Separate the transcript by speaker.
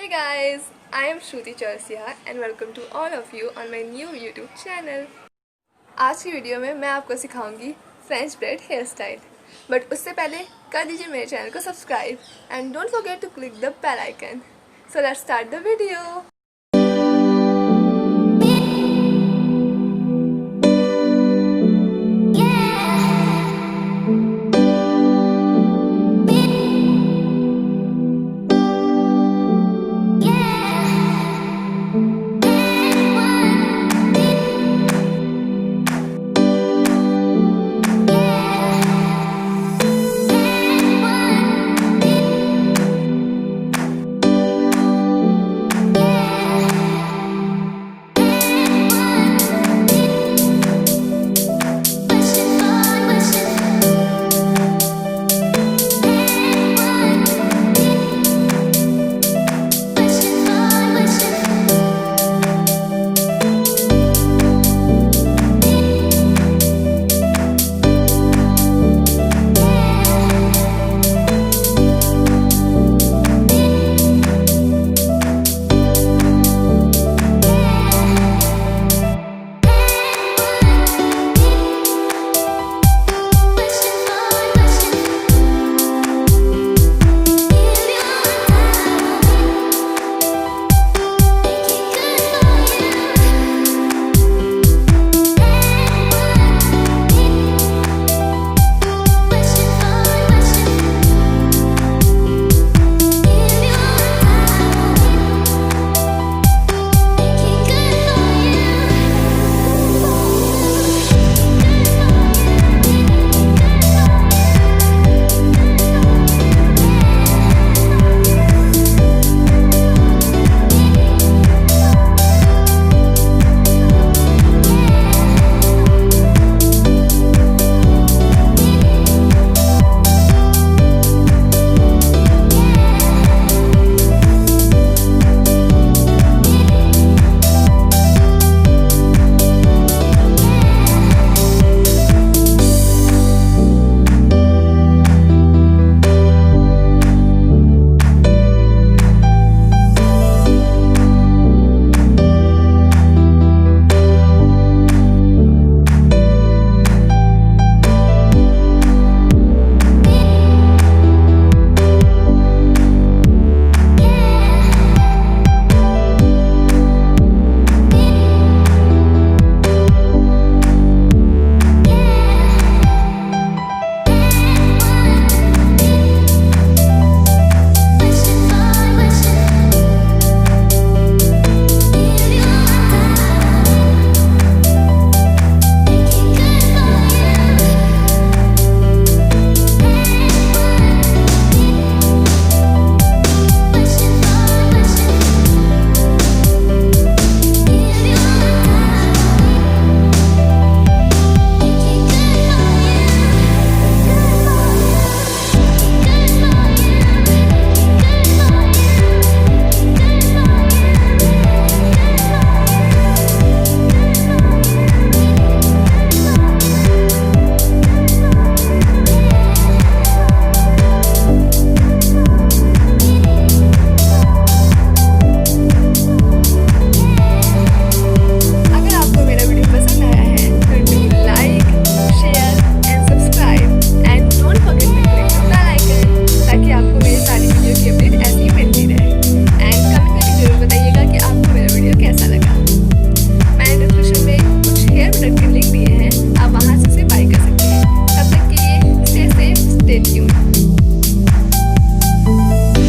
Speaker 1: Hey guys, I am Shruti Chaurasia and welcome to all of you on my new YouTube channel. आज की video में मैं आपको सिखाऊंगी French bread hair style, but उससे पहले कर दीजिए मेरे चैनल को subscribe and don't forget to click the bell icon. So let's start the video.